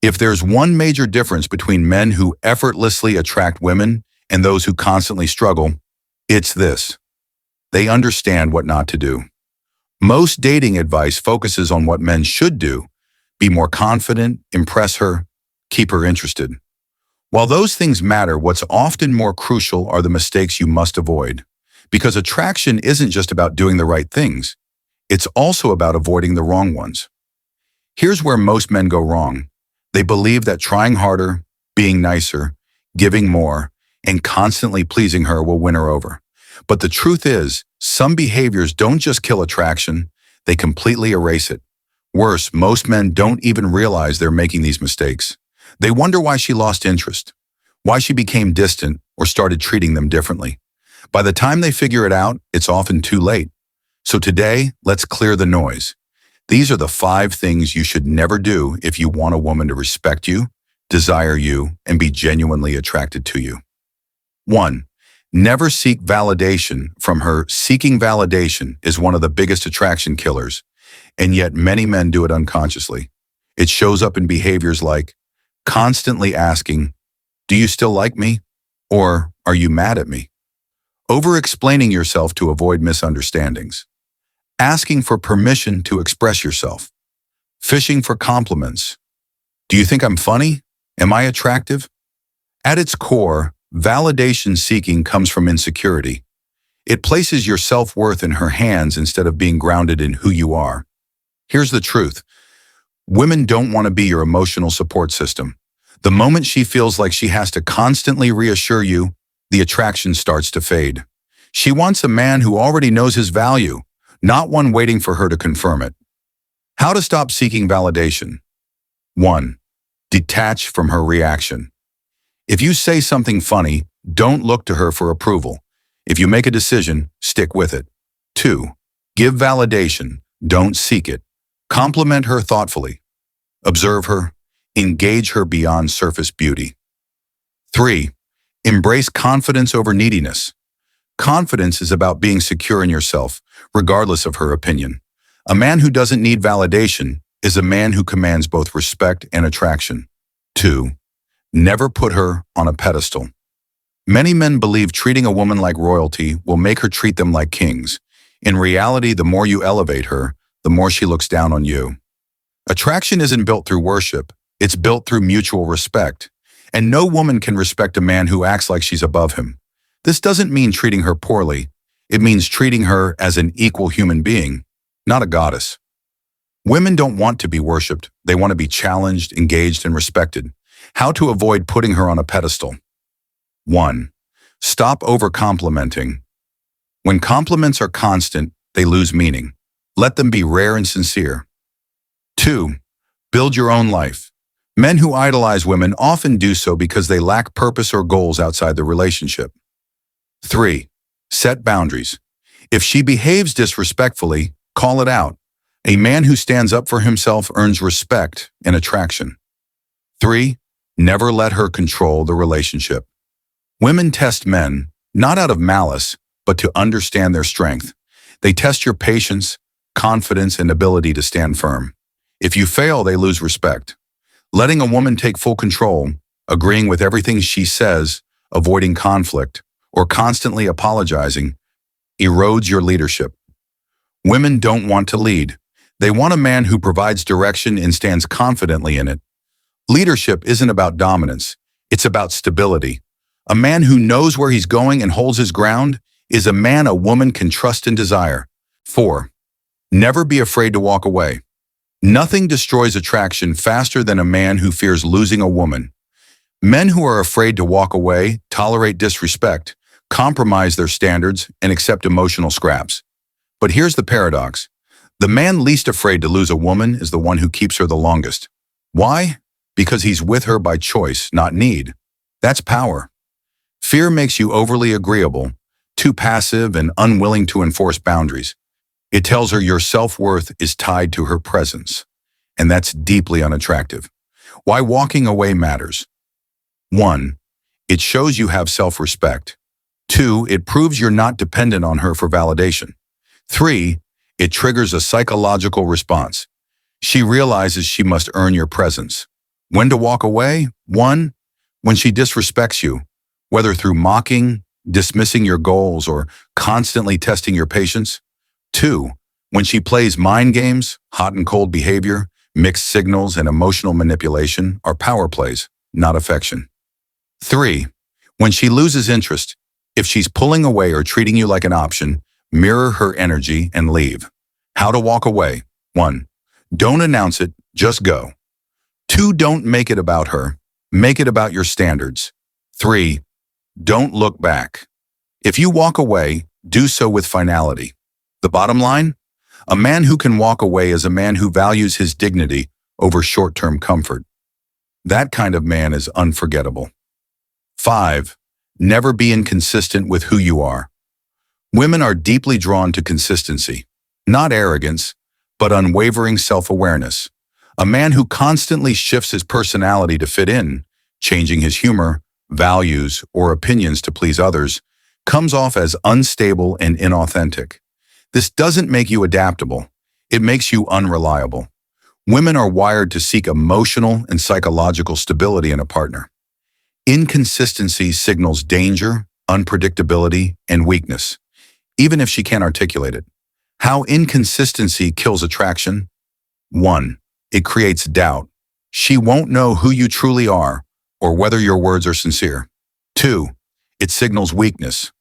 If there's one major difference between men who effortlessly attract women and those who constantly struggle, it's this: they understand what not to do. Most dating advice focuses on what men should do: be more confident, impress her, keep her interested. While those things matter, what's often more crucial are the mistakes you must avoid. Because attraction isn't just about doing the right things, it's also about avoiding the wrong ones. Here's where most men go wrong. They believe that trying harder, being nicer, giving more, and constantly pleasing her will win her over. But the truth is, some behaviors don't just kill attraction, they completely erase it. Worse, most men don't even realize they're making these mistakes. They wonder why she lost interest, why she became distant, or started treating them differently. By the time they figure it out, it's often too late. So today, let's clear the noise. These are the 5 things you should never do if you want a woman to respect you, desire you, and be genuinely attracted to you. 1. Never seek validation from her. Seeking validation is one of the biggest attraction killers, and yet many men do it unconsciously. It shows up in behaviors like constantly asking, "Do you still like me?" or "Are you mad at me?" Over-explaining yourself to avoid misunderstandings. Asking for permission to express yourself. Fishing for compliments. "Do you think I'm funny? Am I attractive?" At its core, validation seeking comes from insecurity. It places your self-worth in her hands instead of being grounded in who you are. Here's the truth. Women don't want to be your emotional support system. The moment she feels like she has to constantly reassure you, the attraction starts to fade. She wants a man who already knows his value, not one waiting for her to confirm it. How to stop seeking validation? 1. Detach from her reaction. If you say something funny, don't look to her for approval. If you make a decision, stick with it. 2. Give validation, don't seek it. Compliment her thoughtfully. Observe her. Engage her beyond surface beauty. 3. Embrace confidence over neediness. Confidence is about being secure in yourself, regardless of her opinion. A man who doesn't need validation is a man who commands both respect and attraction. 2. Never put her on a pedestal. Many men believe treating a woman like royalty will make her treat them like kings. In reality, the more you elevate her, the more she looks down on you. Attraction isn't built through worship, it's built through mutual respect. And no woman can respect a man who acts like she's above him. This doesn't mean treating her poorly. It means treating her as an equal human being, not a goddess. Women don't want to be worshipped. They want to be challenged, engaged, and respected. How to avoid putting her on a pedestal? 1. Stop over-complimenting. When compliments are constant, they lose meaning. Let them be rare and sincere. 2. Build your own life. Men who idolize women often do so because they lack purpose or goals outside the relationship. 3. Set boundaries. If she behaves disrespectfully, call it out. A man who stands up for himself earns respect and attraction. 3. Never let her control the relationship. Women test men, not out of malice, but to understand their strength. They test your patience, confidence, and ability to stand firm. If you fail, they lose respect. Letting a woman take full control, agreeing with everything she says, avoiding conflict, or constantly apologizing, erodes your leadership. Women don't want to lead. They want a man who provides direction and stands confidently in it. Leadership isn't about dominance. It's about stability. A man who knows where he's going and holds his ground is a man a woman can trust and desire. 4. Never be afraid to walk away. Nothing destroys attraction faster than a man who fears losing a woman. Men who are afraid to walk away, tolerate disrespect, compromise their standards, and accept emotional scraps. But here's the paradox. The man least afraid to lose a woman is the one who keeps her the longest. Why? Because he's with her by choice, not need. That's power. Fear makes you overly agreeable, too passive, and unwilling to enforce boundaries. It tells her your self-worth is tied to her presence, and that's deeply unattractive. Why walking away matters. 1. It shows you have self-respect. 2. It proves you're not dependent on her for validation. 3. It triggers a psychological response. She realizes she must earn your presence. When to walk away? 1. When she disrespects you, whether through mocking, dismissing your goals, or constantly testing your patience. 2. When she plays mind games, hot and cold behavior, mixed signals, and emotional manipulation are power plays, not affection. 3. When she loses interest, if she's pulling away or treating you like an option, mirror her energy and leave. How to walk away? 1. Don't announce it, just go. 2. Don't make it about her. Make it about your standards. 3. Don't look back. If you walk away, do so with finality. The bottom line? A man who can walk away is a man who values his dignity over short-term comfort. That kind of man is unforgettable. 5. Never be inconsistent with who you are. Women are deeply drawn to consistency, not arrogance, but unwavering self-awareness. A man who constantly shifts his personality to fit in, changing his humor, values, or opinions to please others, comes off as unstable and inauthentic. This doesn't make you adaptable. It makes you unreliable. Women are wired to seek emotional and psychological stability in a partner. Inconsistency signals danger, unpredictability, and weakness, even if she can't articulate it. How inconsistency kills attraction? 1. It creates doubt. She won't know who you truly are or whether your words are sincere. 2. It signals weakness.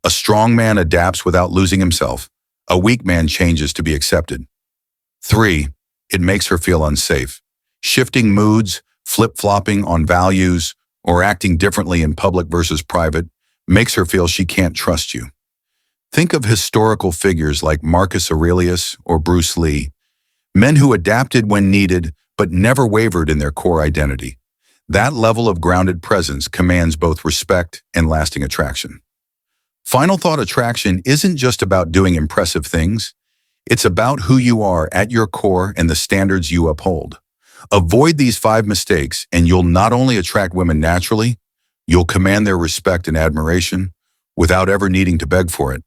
A strong man adapts without losing himself. A weak man changes to be accepted. 3. It makes her feel unsafe. Shifting moods, flip-flopping on values, or acting differently in public versus private makes her feel she can't trust you. Think of historical figures like Marcus Aurelius or Bruce Lee, men who adapted when needed but never wavered in their core identity. That level of grounded presence commands both respect and lasting attraction. Final thought: attraction isn't just about doing impressive things. It's about who you are at your core and the standards you uphold. Avoid these 5 mistakes and you'll not only attract women naturally, you'll command their respect and admiration without ever needing to beg for it.